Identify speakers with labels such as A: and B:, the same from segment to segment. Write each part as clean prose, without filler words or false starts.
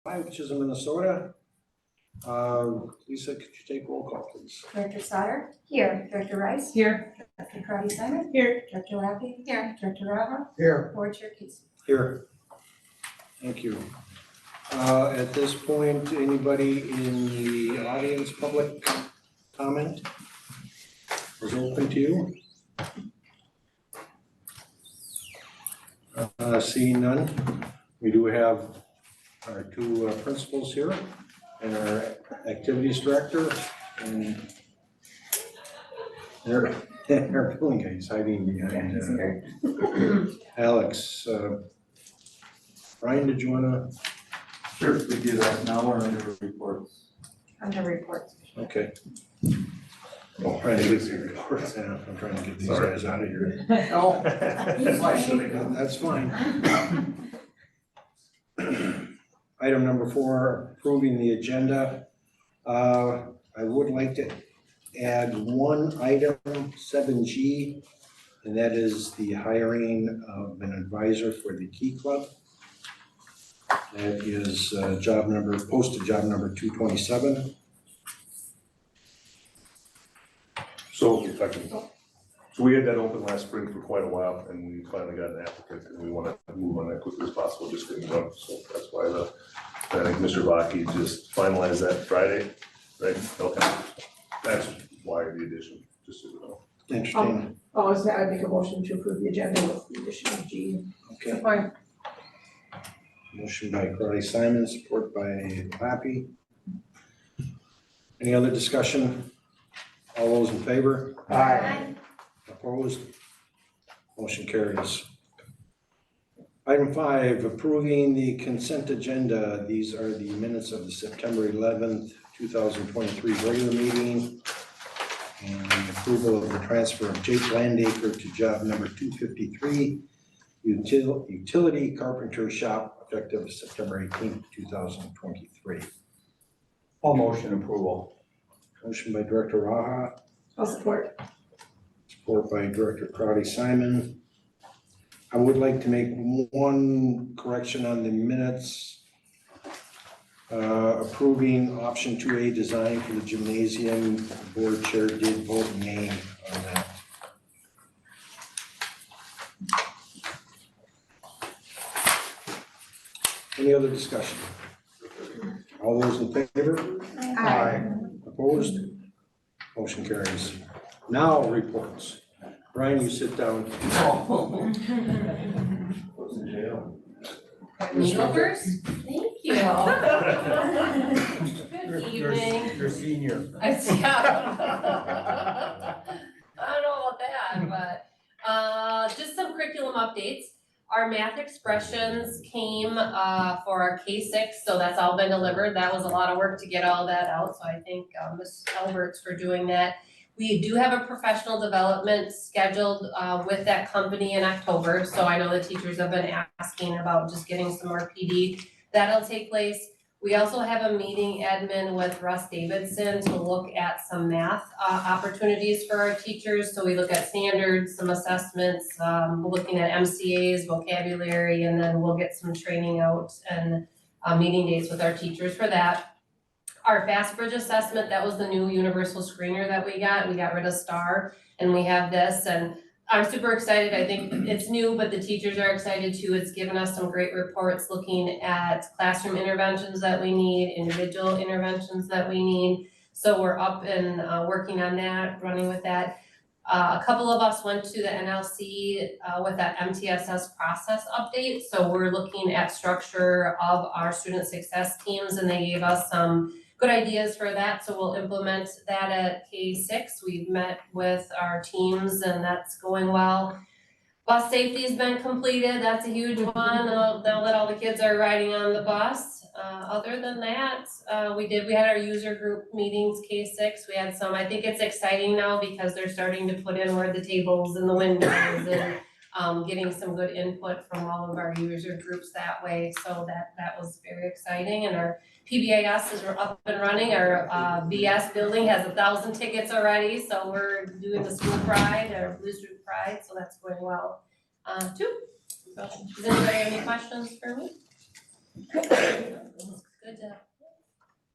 A: which is in Minnesota. Lisa, could you take roll call, please?
B: Director Sauter? Here. Director Rice?
C: Here.
B: Director Karati Simon?
C: Here.
B: Director Lappy? Here. Director Raha?
A: Here.
B: Board Chair Casey?
A: Here. Thank you. At this point, anybody in the audience, public comment is open to you? Seeing none, we do have our two principals here and our activities director and our billing guy is hiding behind Alex. Brian, did you wanna?
D: Sure, we do that now or under reports.
B: Under reports.
A: Okay. I'm trying to get these reports out. I'm trying to get these guys out of here.
D: No.
A: That's fine. Item number 4, approving the agenda. I would like to add one item, 7G, and that is the hiring of an advisor for the Key Club. That is posted job number 227.
E: So if I can, so we had that open last spring for quite a while and we finally got an applicant and we want to move on that quickly as possible, just getting done. So that's why I think Mr. Baki just finalized that Friday, right? Okay. That's why the addition, just so you know.
A: Interesting.
C: I make a motion to approve the agenda with the addition of G.
A: Okay.
C: Fine.
A: Motion by Karati Simon, support by Lappy. Any other discussion? All those in favor?
B: Aye.
A: Opposed? Motion carries. Item 5, approving the consent agenda. These are the minutes of the September 11th, 2023 regular meeting and the approval of the transfer of Jake Landacre to job number 253, utility carpenter shop, effective September 18th, 2023.
D: All motion approval.
A: Motion by Director Raha,
C: I'll support.
A: support by Director Karati Simon. I would like to make one correction on the minutes. Approving option 2A design for the gymnasium, the board chair did vote nay on that. Any other discussion? All those in favor? Opposed? Motion carries. Now reports. Brian, you sit down.
D: Was in jail.
F: Me go first? Thank you. Good evening.
D: You're senior.
F: I see. I don't know about that, but just some curriculum updates. Our math expressions came for our K6, so that's all been delivered. That was a lot of work to get all that out, so I thank Ms. Alberts for doing that. We do have a professional development scheduled with that company in October, so I know the teachers have been asking about just getting some more PD. That'll take place. We also have a meeting admin with Russ Davidson to look at some math opportunities for our teachers. So we look at standards, some assessments, looking at MCAs, vocabulary, and then we'll get some training out and meeting dates with our teachers for that. Our FastBridge assessment, that was the new universal screener that we got. We got rid of STAR and we have this, and I'm super excited. I think it's new, but the teachers are excited too. It's given us some great reports looking at classroom interventions that we need, individual interventions that we need. So we're up and working on that, running with that. A couple of us went to the NLC with that MTSS process update. So we're looking at structure of our student success teams, and they gave us some good ideas for that, so we'll implement that at K6. We've met with our teams and that's going well. Bus safety has been completed, that's a huge one. Now that all the kids are riding on the bus. Other than that, we had our user group meetings, K6. We had some, I think it's exciting now because they're starting to put in where the tables and the windows and getting some good input from all of our user groups that way. So that was very exciting. And our PBIS is up and running. Our BS building has 1,000 tickets already. So we're doing the school pride, our Blue Street Pride. So that's going well too. So does anybody have any questions for me?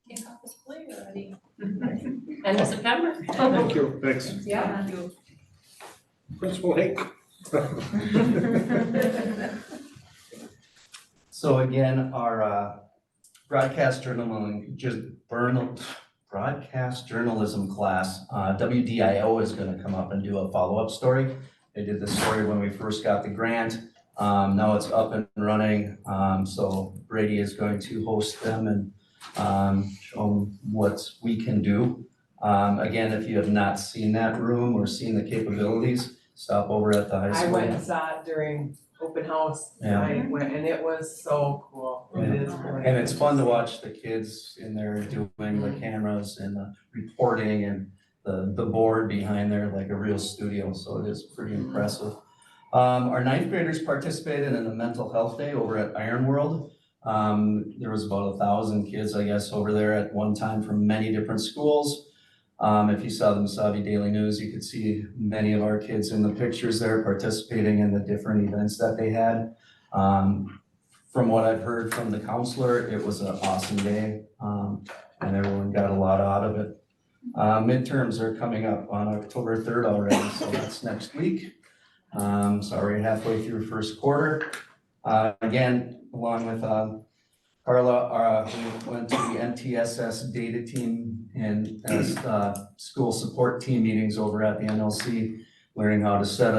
F: Kickoff is play already. End of September.
A: Thank you.
E: Thanks.
B: Yeah.
A: Principal Hake.
G: So again, our broadcast journalism class, WDIO is gonna come up and do a follow-up story. They did this story when we first got the grant. Now it's up and running, so Brady is going to host them and show them what we can do. Again, if you have not seen that room or seen the capabilities, stop over at the high
H: I
G: school.
H: went and saw it during open house,
G: Yeah.
H: I went, and it was so cool, it is really.
G: And it's fun to watch the kids in there doing the cameras and the reporting and the board behind there like a real studio, so it is pretty impressive. Our ninth graders participated in a mental health day over at Iron World. There was about 1,000 kids, I guess, over there at one time from many different schools. If you saw the Mesabi Daily News, you could see many of our kids in the pictures there participating in the different events that they had. From what I've heard from the counselor, it was an awesome day, and everyone got a lot out of it. Midterms are coming up on October 3rd already, so that's next week. So already halfway through first quarter. Again, along with Carla, we went to the MTSS data team and school support team meetings over at the NLC, learning how to set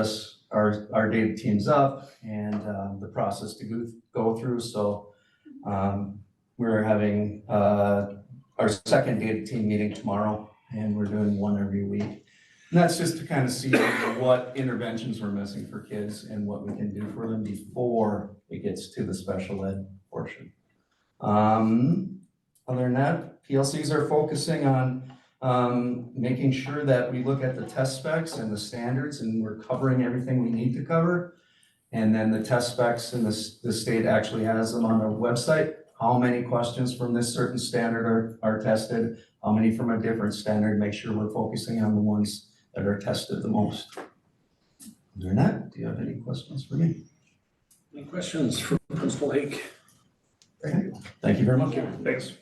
G: our data teams up and the process to go through. So we're having our second data team meeting tomorrow, and we're doing one every week. And that's just to kind of see what interventions we're missing for kids and what we can do for them before it gets to the special ed portion. Other than that, PLCs are focusing on making sure that we look at the test specs and the standards, and we're covering everything we need to cover. And then the test specs, and the state actually has them on their website. How many questions from this certain standard are tested? How many from a different standard? Make sure we're focusing on the ones that are tested the most. Other than that, do you have any questions for me?
A: Any questions for Principal Hake?
G: Thank you very much.
E: Thanks.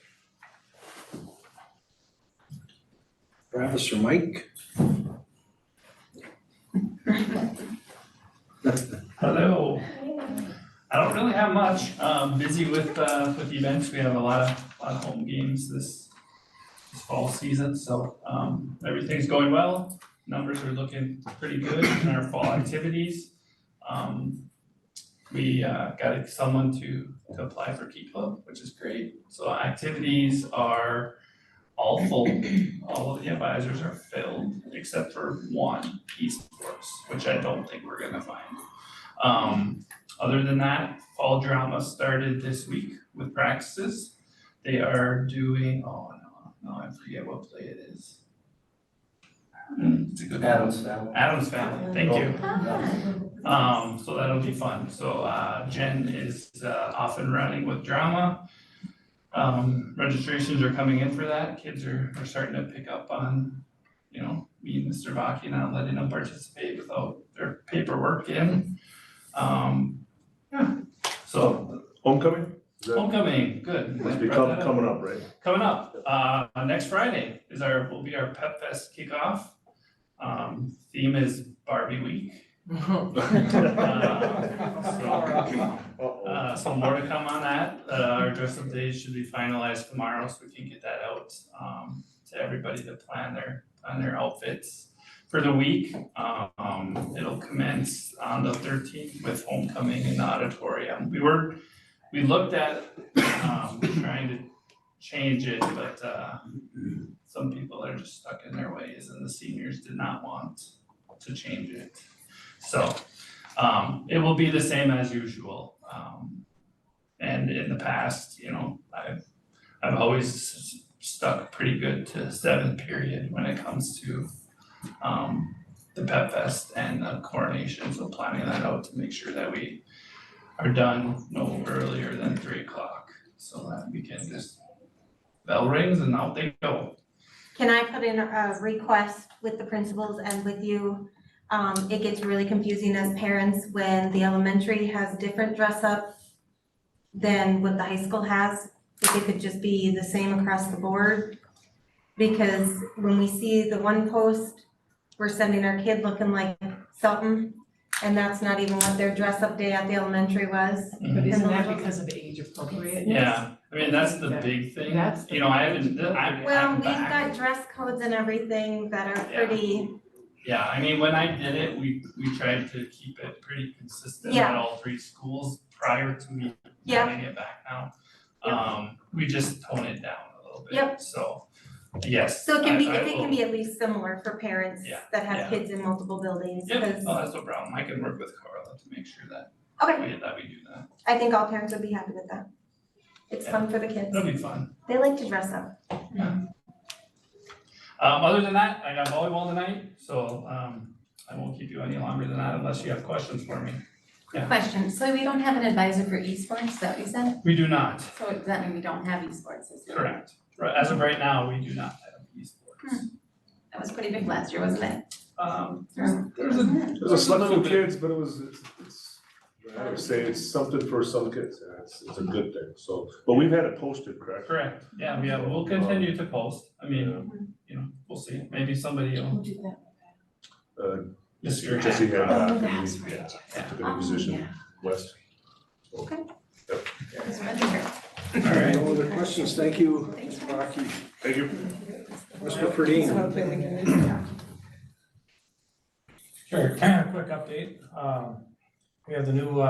A: Travis or Mike?
I: Hello. I don't really have much. Busy with events. We have a lot of home games this fall season, so everything's going well. Numbers are looking pretty good in our fall activities. We got someone to apply for Key Club, which is great. So activities are all full. All of the advisors are filled except for one, esports, which I don't think we're gonna find. Other than that, fall drama started this week with practices. They are doing, I forget what play it is. It's a good one. Adam's Family, thank you. So that'll be fun. So Jen is off and running with drama. Registrations are coming in for that. Kids are starting to pick up on, me and Mr. Vaki not letting them participate without their paperwork in. So
E: Homecoming? Is that-
I: homecoming, good.
E: Must be coming up, right?
I: Coming up, next Friday will be our Pep Fest kickoff. Theme is Barbie Week. So more to come on that. Our dress up days should be finalized tomorrow, so we can get that out to everybody to plan their outfits for the week. It'll commence on the 13th with homecoming in the auditorium. We looked at trying to change it, but some people are just stuck in their ways, and the seniors did not want to change it. So it will be the same as usual. And in the past, I've always stuck pretty good to 7th period when it comes to the Pep Fest and the coronation. So planning that out to make sure that we are done no earlier than 3:00, so that we can just bell rings and out they go.
J: Can I put in a request with the principals and with you? It gets really confusing as parents when the elementary has different dress up than what the high school has. if it could just be the same across the board. Because when we see the one post, we're sending our kid looking like something, and that's not even what their dress-up day at the elementary was.
C: But isn't that because of age appropriateness?
I: Yeah, I mean, that's the big thing,
C: That's the
I: you know, I haven't,
J: Well,
I: I'm
J: we've
I: back.
J: got dress codes and everything that are pretty,
I: Yeah, I mean, when I did it, we tried to keep it pretty consistent
J: Yeah.
I: at all three schools prior to me
J: Yeah.
I: having it back now. We just tone it down a little bit,
J: Yep.
I: so, yes.
J: so it can be,
I: I
J: if it
I: will-
J: can be at least similar for parents
I: Yeah,
J: that have
I: yeah.
J: kids in multiple buildings,
I: Yep,
J: because,
I: oh, that's no problem, I can work with Carla to make sure that
J: okay,
I: we do that,
J: I think all parents would be happy with that. It's fun for the kids,
I: that'll be fun.
J: they like to dress up.
I: Other than that, I got volleyball tonight, so, I won't keep you any longer than that unless you have questions for me. Yeah.
B: Question, so we don't have an advisor for esports, is that what you said?
I: We do not,
B: So does that mean we don't have esports this year?
I: correct, right, as of right now, we do not have esports.
B: That was pretty big last year, wasn't it?
E: There's a select few kids, but it's, I would say it's something for some kids, and it's a good thing, so, but we've had it posted, correct?
I: Correct, yeah, we'll continue to post, I mean, you know, we'll see, maybe somebody will,
B: do that.
I: Mr.
E: Jesse had,
B: Oh, that's right.
E: yeah, took a new position, West. So,
B: That's what I think.
I: Alright.
A: No other questions, thank you, Mr. Rocky.
E: Thank you.
A: Mr. Pradine.
C: So hopefully we can, yeah.
K: Sure, quick update. We have the new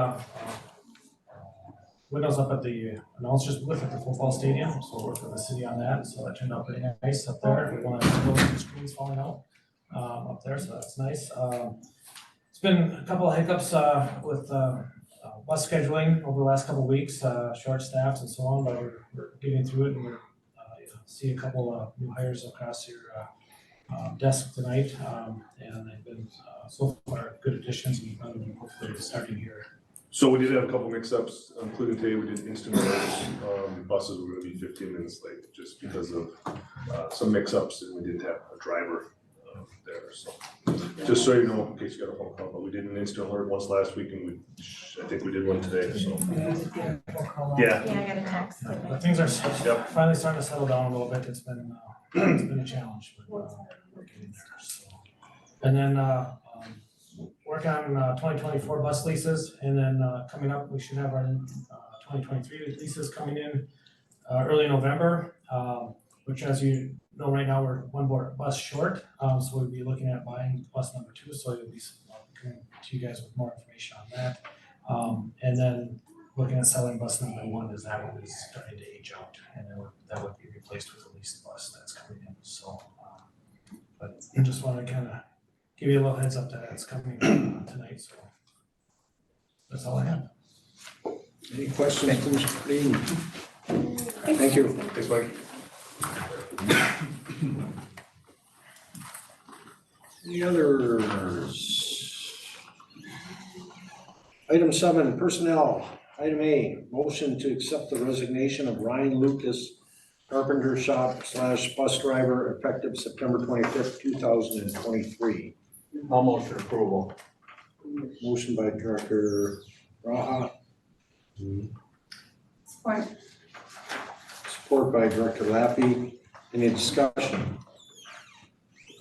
K: windows up at the announcers booth at the football stadium, so we're working with the city on that, so that turned out pretty nice up there. We want to close the screens falling out up there, so that's nice. It's been a couple of hiccups with bus scheduling over the last couple of weeks, short staffed and so on, but we're getting through it, and we're see a couple of new hires across your desk tonight, and they've been so far good additions, and hopefully starting here.
E: So we did have a couple mix-ups, including today, we did instant alerts, buses were gonna be 15 minutes late, just because of some mix-ups, and we didn't have a driver there, so. Just so you know, in case you got a phone call, but we did an instant alert once last week, and I think we did one today, so. Yeah,
J: Yeah, I got a text.
K: But things are
E: Yep.
K: finally starting to settle down a little bit. It's been a challenge, but we're getting there, so. And then work on 2024 bus leases, and then coming up, we should have our 2023 leases coming in early November, which, as you know, right now, we're one more bus short, so we'll be looking at buying bus number 2, so you'll be coming to you guys with more information on that. And then looking at selling bus number 1, as that one is starting to age out, and then that would be replaced with a leased bus that's coming in, so. But I just wanna kinda give you a little heads up that it's coming tonight, so. That's all I have.
A: Any questions for Mr. Pradine? Thank you.
E: thanks, Mike.
A: Any others? Item 7, personnel. Item A, motion to accept the resignation of Ryan Lucas, carpenter shop / bus driver, effective September 25th, 2023.
D: I'll motion approval.
A: Motion by Director Raha,
B: Support.
A: support by Director Lappy. Any discussion?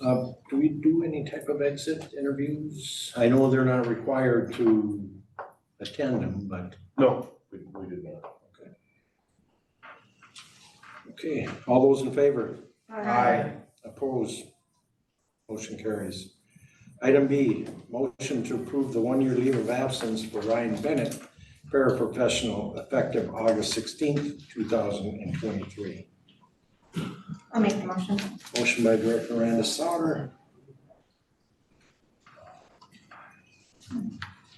A: Do we do any type of exit interviews? I know they're not required to attend them, but.
E: No, we did not.
A: Okay, all those in favor?
C: Aye.
A: Opposed? Motion carries. Item B, motion to approve the one-year leave of absence for Ryan Bennett, paraprofessional, effective August 16th, 2023.
J: I'll make the motion.
A: Motion by Director Miranda Sauter.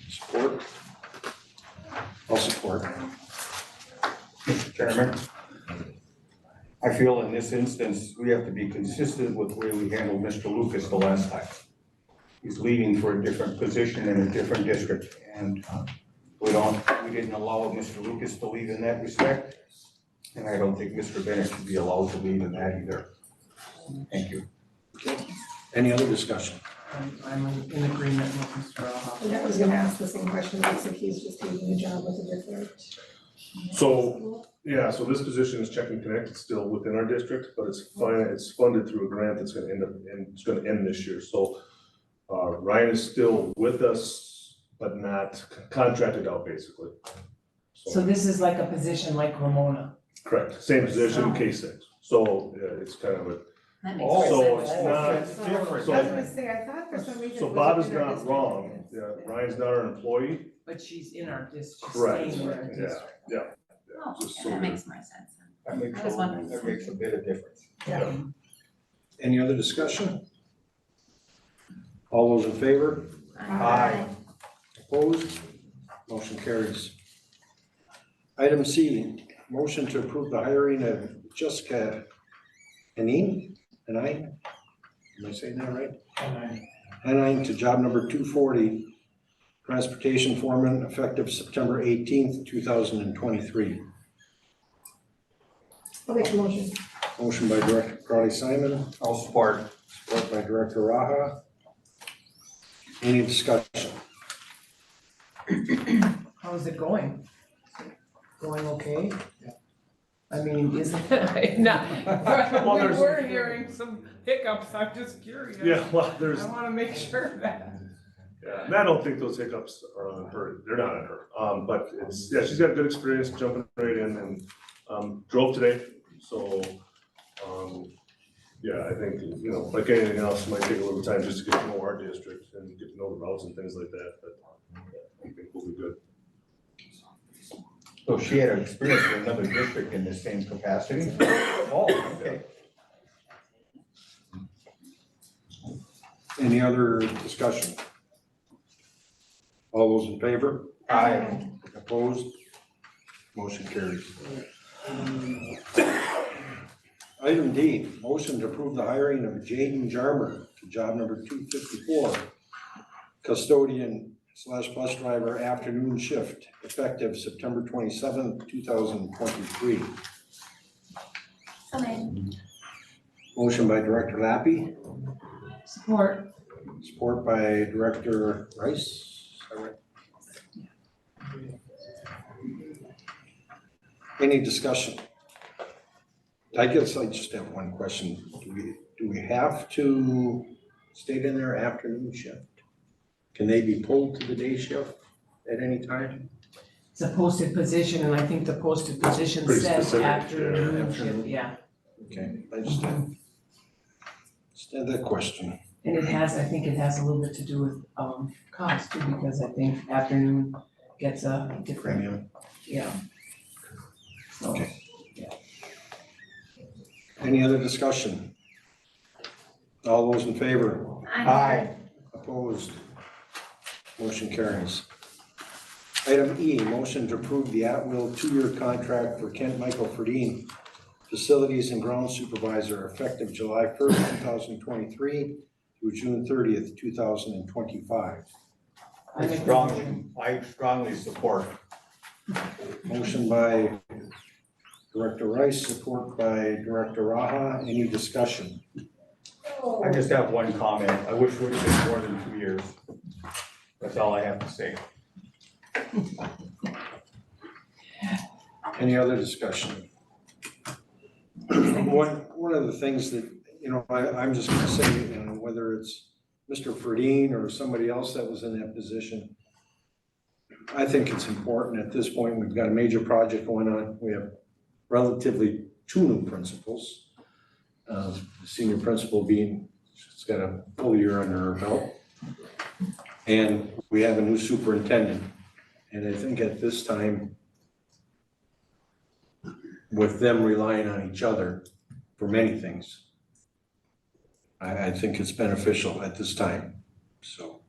A: Support? I'll support.
L: Mr. Chairman, I feel in this instance, we have to be consistent with the way we handled Mr. Lucas the last time. He's leaving for a different position in a different district, and we didn't allow Mr. Lucas to leave in that respect. And I don't think Mr. Bennett should be allowed to leave in that either. Thank you.
A: Okay. Any other discussion?
H: I'm in agreement with Mr. Raha.
C: And I was gonna ask the same question, looks like he's just taking a job with a different
E: So, yeah, so this position is Check and Connect, it's still within our district, but it's funded through a grant that's gonna it's gonna end this year, so. Ryan is still with us, but not contracted out basically.
H: So this is like a position like Ramona.
E: Correct, same position, K6, so, yeah, it's kind of a,
B: That makes
E: Oh,
B: more
E: so
B: sense.
E: it's not-
L: It's different.
E: So-
C: I was gonna say, I thought for some reason.
E: so
C: it was
E: Bob is
C: in our
E: not
C: district.
E: wrong, yeah, Ryan's not our employee,
H: But she's in our district, she's
E: Correct.
H: staying in our
E: Yeah.
H: district.
B: Oh,
E: just
B: okay,
E: so
B: that
E: we're-
B: makes more sense.
L: That makes,
B: I was wondering.
L: that makes a bit of difference.
A: Any other discussion? All those in favor?
L: Aye.
A: Opposed? Motion carries. Item C, motion to approve the hiring of Jessica Henine, am I saying that right? Henine to job number 240, transportation foreman, effective September 18th, 2023.
C: I'll make a motion.
A: Motion by Director Crowley Simon,
L: I'll support.
A: support by Director Raha. Any discussion?
H: How's it going? Going okay? I mean, isn't it, not,
E: Well,
H: we
E: there's-
H: were hearing some hiccups, I'm just curious.
E: yeah, well, there's,
H: I wanna make sure that.
E: yeah, and I don't think those hiccups are on her, they're not on her, but it's, yeah, she's got good experience jumping right in and, drove today, so, yeah, I think, you know, like anything else, it might take a little time just to get to know our district and get to know the routes and things like that, but I think we'll be good.
L: So she had experience in another district in the same capacity? Oh, okay.
A: Any other discussion? All those in favor?
L: Aye.
A: Opposed? Motion carries. Item D, motion to approve the hiring of Jaden Jarmer to job number 254, custodian / bus driver afternoon shift, effective September 27th, 2023.
B: So made.
A: Motion by Director Lappy,
H: Support.
A: support by Director Rice. Is that right? Any discussion? I guess I just have one question. Do we have to state in there afternoon shift? Can they be pulled to the day shift at any time?
H: It's a posted position, and I think the posted position
E: Pretty
H: says
E: specific, yeah,
H: afternoon shift,
A: afternoon.
H: yeah.
A: Okay, I just had that question.
H: And I think it has a little bit to do with, cost too, because I think afternoon gets a different,
A: Premium.
H: yeah. So,
A: Okay. Any other discussion? All those in favor?
L: Aye.
A: Opposed? Motion carries. Item E, motion to approve the at-will 2-year contract for Kent Michael Ferdine, Facilities and Ground Supervisor, effective July 1st, 2023 through June 30th, 2025.
L: I strongly support.
A: Motion by Director Rice, support by Director Raha. Any discussion?
L: I just have one comment. I wish we would have more than 2 years. That's all I have to say.
A: Any other discussion? One of the things that, you know, I'm just gonna say, you know, whether it's Mr. Ferdine or somebody else that was in that position, I think it's important at this point. We've got a major project going on. We have relatively 2 new principals. The senior principal being, she's got a full year under her belt. And we have a new superintendent. And I think at this time, with them relying on each other for many things, I think it's beneficial at this time, so.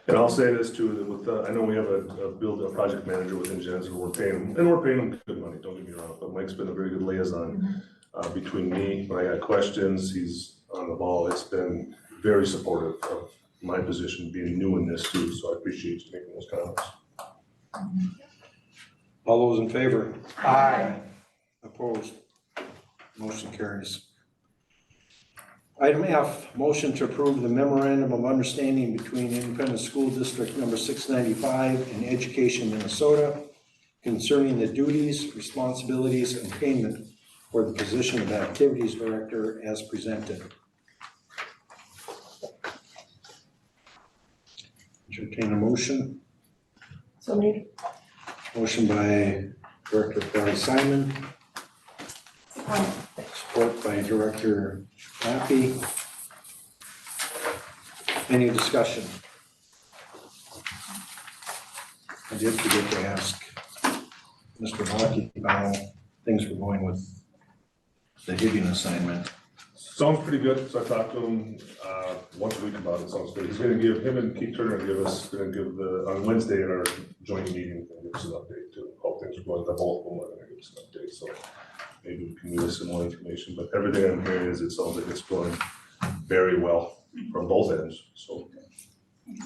E: And I'll say this too, that with, I know we have a project manager within Jensen, we're paying him good money, don't get me wrong, but Mike's been a very good liaison between me, when I got questions, he's on the ball, it's been very supportive of my position, being new in this too, so I appreciate you making those comments.
A: All those in favor?
L: Aye.
A: Opposed? Motion carries. Item F, motion to approve the memorandum of understanding between Independent School District number 695 and Education Minnesota concerning the duties, responsibilities, and payment for the position of Activities Director as presented. Entertain a motion.
C: So made.
A: Motion by Director Fry Simon, support by Director Lappy. Any discussion? I did forget to ask Mr. Hockey how things were going with the Hibbing assignment.
E: Sounds pretty good, so I talked to him, once a week about it, sounds good. He's gonna give, him and Keith Turner gonna give on Wednesday at our joint meeting, gonna give us an update to how things are going, the whole of them are gonna give us an update, so maybe we can give us some more information, but everything I'm hearing is it sounds like it's going very well from both ends, so.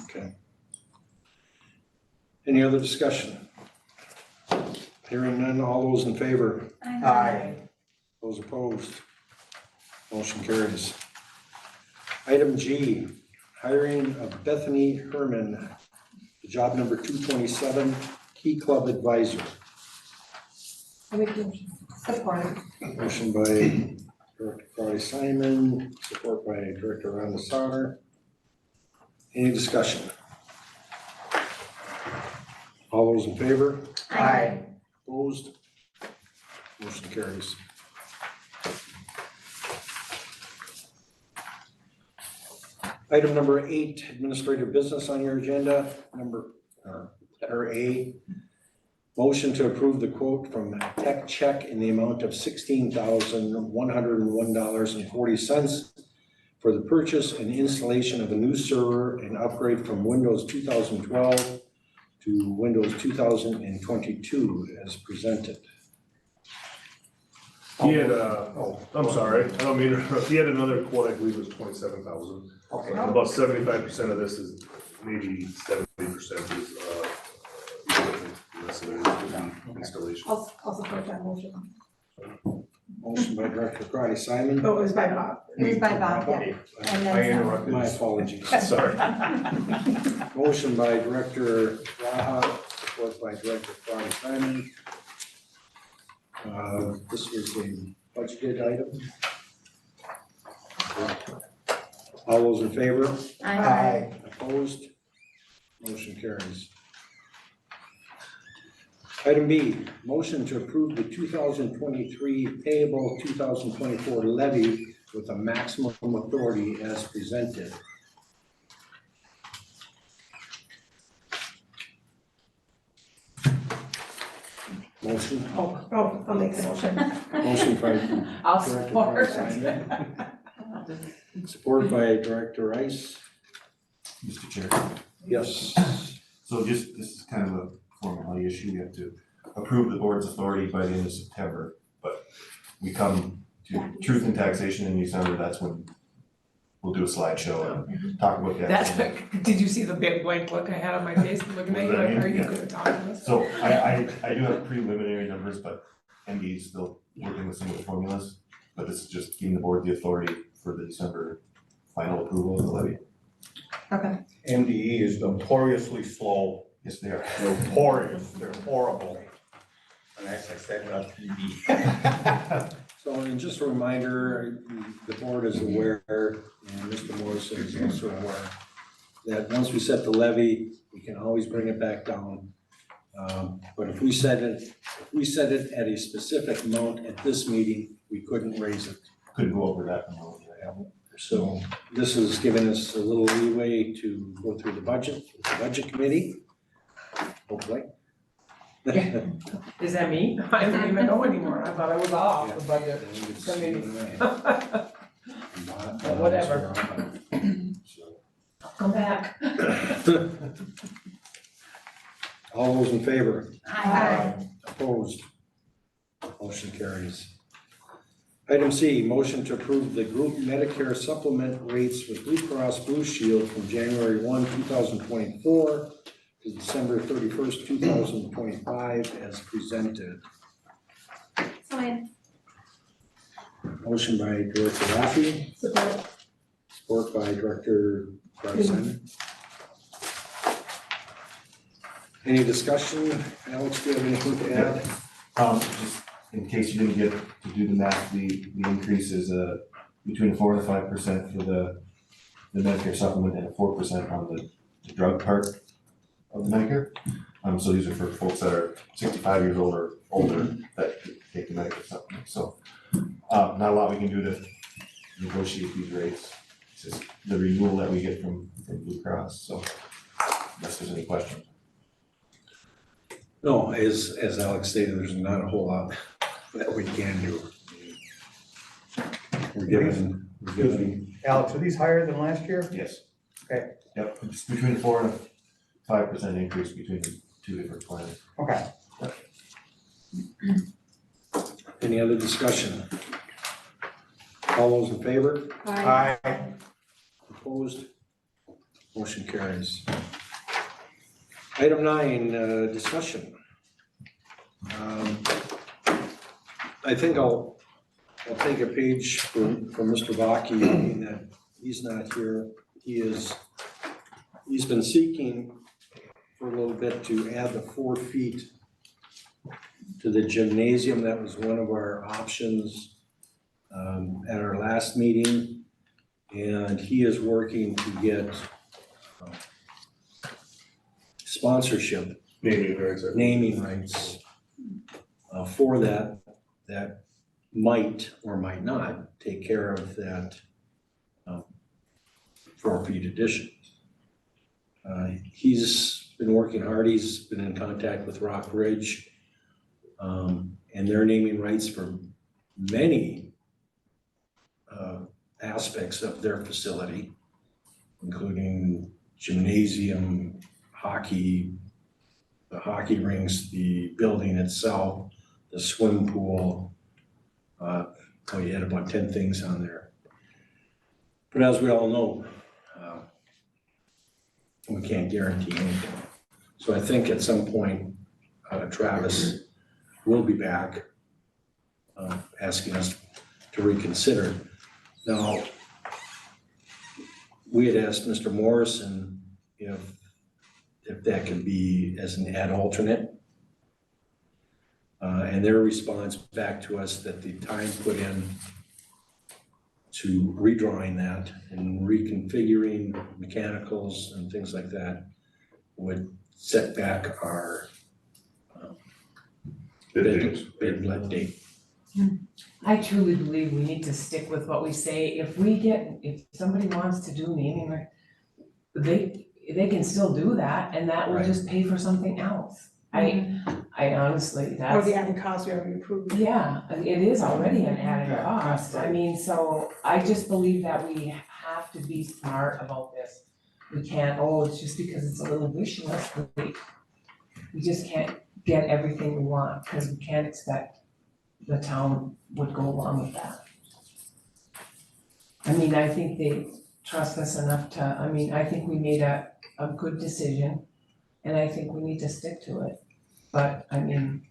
A: Okay. Any other discussion? Hearing none, all those in favor?
C: Aye.
A: Those opposed? Motion carries. Item G, hiring of Bethany Herman, job number 227, Key Club Advisor.
C: I make the motion.
J: Support.
A: Motion by Director Crowdy Simon, support by Director Rhonda Sauter. Any discussion? All those in favor?
C: Aye.
A: Opposed? Motion carries. Item number 8, administrative business on your agenda, letter A. Motion to approve the quote from Tech Check in the amount of $16,101.40 for the purchase and installation of a new server and upgrade from Windows 2012 to Windows 2022 as presented.
E: He had, I'm sorry, I don't mean to interrupt. He had another quote, I believe it was 27,000.
L: Okay.
E: About 75% of this is, maybe 70% is, equipment, the rest of it is installation.
C: I'll support that motion.
A: Motion by Director Crowdy Simon.
C: Oh, it was by Bob.
J: It was by Bob, yeah. And then
L: I interrupted.
A: My apologies.
E: Sorry.
A: Motion by Director Raha, support by Director Crowdy Simon. This was a budgeted item. All those in favor?
J: Aye.
A: Opposed? Motion carries. Item B, motion to approve the 2023 payable 2024 levy with a maximum authority as presented. Motion,
C: I'll make the motion.
A: motion by
C: I'll
A: Director
C: support.
A: Simon, support by Director Rice.
M: Mr. Chair,
A: Yes.
M: so just, this is kind of a formality issue, we have to approve the board's authority by the end of September, but we come to truth and taxation in December, that's when we'll do a slideshow and talk about that.
C: That's, did you see the big blank look I had on my face looking at you, like, are you gonna talk to us?
M: So I do have preliminary numbers, but MD is still working with some of the formulas, but this is just giving the board the authority for the December final approval of the levy.
J: Okay.
L: MDE is notoriously slow,
M: Yes, they are.
L: notorious, they're horrible. And as I said on TV.
A: So, and just a reminder, the board is aware, and Mr. Morrison is also aware, that once we set the levy, we can always bring it back down. But if we set it at a specific amount at this meeting, we couldn't raise it.
M: Couldn't go over that amount.
A: So this is giving us a little leeway to go through the budget committee, hopefully.
C: Is that me? I don't even know anymore, I thought I was off the budget. Whatever. Come back.
A: All those in favor?
J: Aye.
A: Opposed? Motion carries. Item C, motion to approve the group Medicare supplement rates with Blue Cross Blue Shield from January 1, 2024 to December 31st, 2025 as presented.
B: So moved.
A: Motion by Director Laffey,
C: Support.
A: support by Director Simon. Any discussion? Alex, do you have anything to add?
M: Just in case you didn't get to do the math, the increase is between 4 and 5% for the Medicare supplement and 4% on the drug part of the Medicare. So these are for folks that are 65 years old or older that take the Medicare supplement. So not a lot we can do to negotiate these rates. It's just the renewal that we get from Blue Cross. So unless there's any questions.
A: No, as Alex stated, there's not a whole lot that we can do. We're given,
L: Alex, are these higher than last year?
M: Yes.
L: Okay.
M: Yep, it's between 4 and 5% increase between the two different plans.
L: Okay.
A: any other discussion? All those in favor?
L: Aye.
A: Opposed? Motion carries. Item 9, discussion. I think I'll take a page from Mr. Vaki, in that he's not here. He's been seeking for a little bit to add the 4 feet to the gymnasium. That was one of our options at our last meeting. And he is working to get sponsorship, naming rights for that might or might not take care of that 4 feet addition. He's been working hard. He's been in contact with Rock Ridge, and their naming rights for many aspects of their facility, including gymnasium, hockey, the hockey rinks, the building itself, the swim pool. You had about 10 things on there. But as we all know, we can't guarantee anything. So I think at some point, Travis will be back asking us to reconsider. Now, we had asked Mr. Morrison if that could be as an ad alternate. And their response back to us that the time put in to redrawing that and reconfiguring mechanicals and things like that would set back our bid date.
H: I truly believe we need to stick with what we say. If somebody wants to do naming right, they can still do that, and that will
A: Right.
H: just pay for something else. I honestly,
C: Or
H: that's.
C: the added cost we already approved.
H: Yeah, it is already an added cost. I mean, so I just believe that we have to be smart about this. We can't, it's just because it's a little wish list, we just can't get everything we want, because we can't expect the town would go along with that. I mean, I think they trust us enough I think we made a good decision, and I think we need to stick to it. But, I mean,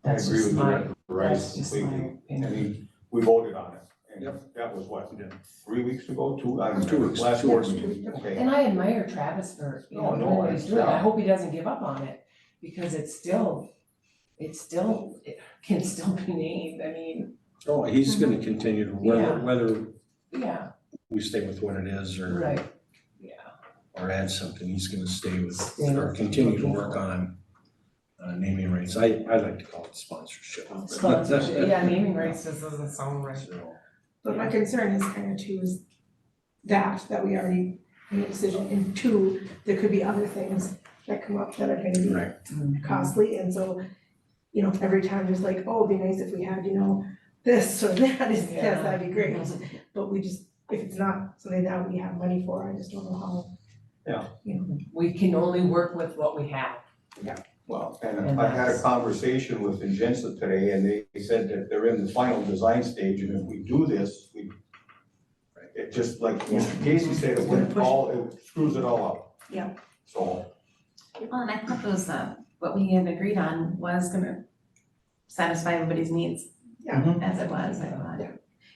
H: that's
L: I agree
H: just
L: with
H: my,
L: Director Rice
H: that's just my
L: completely. I
H: opinion.
L: mean, we voted on it. And
A: Yep.
L: that was what, 3 weeks ago, I don't
A: 2
L: know,
A: weeks,
L: last
A: 2
L: board
A: weeks.
L: meeting, okay.
H: And I admire Travis for,
L: Oh, no,
H: doing what he's doing. I
L: yeah.
H: hope he doesn't give up on it, because it can still be named. I mean,
A: Oh, he's gonna continue to, whether
H: yeah,
A: we stay with what it is or
H: right, yeah.
A: or add something, he's gonna stay with,
H: Stay
A: or
H: with-
A: continue to work on naming rights. I like to call it sponsorship.
H: Sponsorship, yeah, naming rights just doesn't sound right.
A: So,
C: But my concern is kind of too is that we already made a decision, and 2, there could be other things that come up that are gonna be
A: right,
C: costly, and so, every time there's like, it'd be nice if we had, this or that is,
H: Yeah.
C: yes, that'd be great. But we just, if it's not something that we have money for, I just don't know how.
H: We can only work with what we have.
L: Well,
H: And
L: and I had a
H: that's-
L: conversation with Ingenza today, and they said that they're in the final design stage, and if we do this, it just like Mr. Casey said, it screws it all up.
C: Yeah.
L: So,
B: Well, and I thought those, what we had agreed on was gonna satisfy everybody's needs.
C: Yeah.
B: As it was, I thought.
C: Yeah.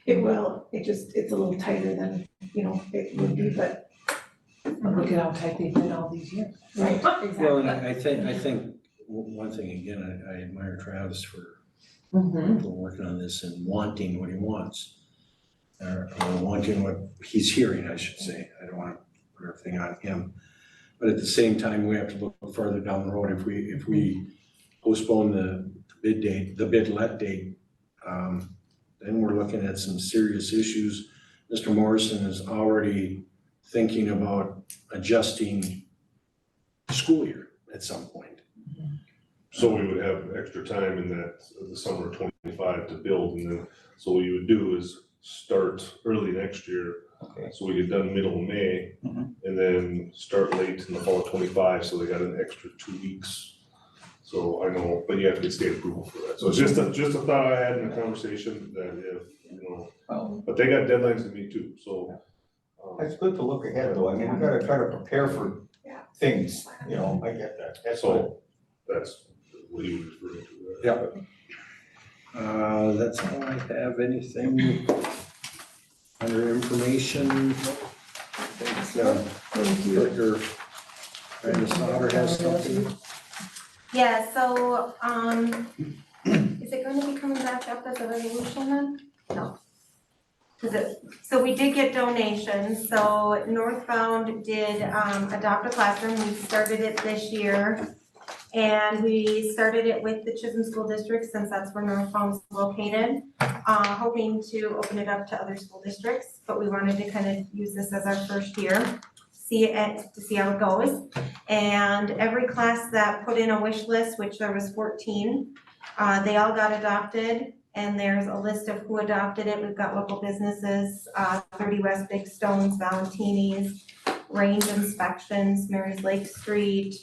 C: It will, it's a little tighter than, it would be, but
H: look at how tight they've been all these years.
C: Right,
A: Well, and
C: exactly.
A: I think one thing, again, I admire Travis for
H: Mm-hmm.
A: working on this and wanting what he wants. Or wanting what he's hearing, I should say. I don't want to put everything on him. But at the same time, we have to look further down the road. If we postpone the bid date, the bid let date, then we're looking at some serious issues. Mr. Morrison is already thinking about adjusting school year at some point.
E: So we would have extra time in that, the summer of 25 to build, and then, so what you would do is start early next year.
L: Okay.
E: So we get done middle of May, and then start late in the fall of 25, so they got an extra 2 weeks. So I know, but you have to get state approval for that, so it's just a thought I had in the conversation, that if, but they got deadlines to meet too, so.
L: It's good to look ahead though, I mean, we gotta try to prepare for things, I get that, that's all.
E: So, that's what he was referring to there.
A: Yeah. That's all I have. Anything under information?
C: Thank you.
A: Director Brandon Sauter has something.
J: Yeah, so, is it going to be coming back up as a resolution then? No. So we did get donations, so Northbound did, adopt a classroom, we started it this year. And we started it with the Chisholm School District, since that's where Northbound's located. Hoping to open it up to other school districts, but we wanted to kind of use this as our first year, to see how it goes. And every class that put in a wish list, which there was 14, they all got adopted. And there's a list of who adopted it. We've got local businesses, 30 West Big Stones, Valentini's, Range Inspections, Mary's Lake Street,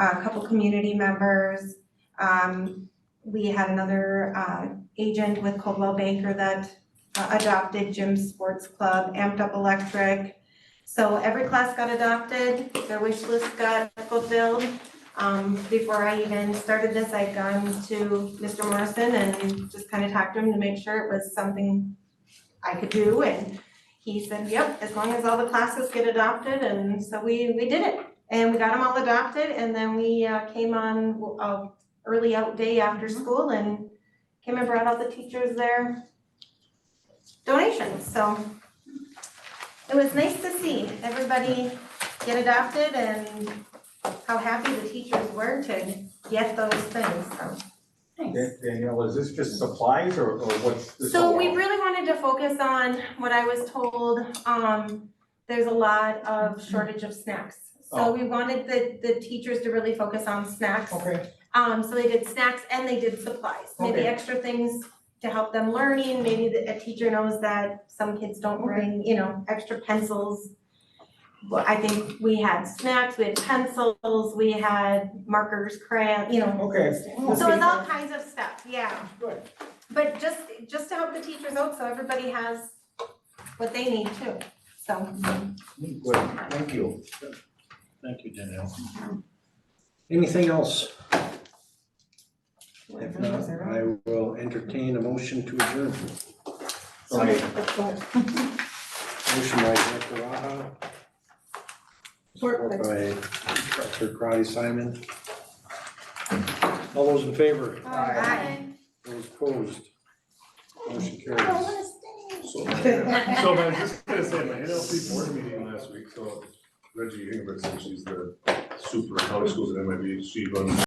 J: a couple community members. We had another agent with Coldwell Banker that adopted Jim's Sports Club, Amped Up Electric. So every class got adopted, their wish list got fulfilled. Before I even started this, I'd gone to Mr. Morrison and just kind of talked to him to make sure it was something I could do. And he said, yep, as long as all the classes get adopted. And so we did it. And we got them all adopted, and then we came on early out day after school and came and brought all the teachers their donations. So it was nice to see everybody get adopted and how happy the teachers were to get those things, so.
L: Danielle, is this just supplies or what's this?
J: So
L: all
J: we
L: about?
J: really wanted to focus on what I was told, there's a lot of shortage of snacks. So we wanted the teachers to really focus on snacks.
L: Okay,
J: So they did snacks and they did supplies, maybe
L: Okay.
J: extra things to help them learning, maybe a teacher knows that some kids don't bring, extra pencils. Well, I think we had snacks, we had pencils, we had markers, crayons,
L: okay.
J: so it was all kinds of stuff, yeah.
L: Good.
J: But just to help the teachers out, so everybody has what they need too, so.
L: Good, thank you.
A: Thank you, Danielle. Anything else? If not, I will entertain a motion to adjourn.
L: Right.
A: Motion by Director Raha, support by Director Karati Simon. All those in favor?
J: Bye.
A: Those opposed? Motion carries.
E: So I was just gonna say, my NLP board meeting last week, so Reggie Ingrid, she's the super county schools at MIB, she runs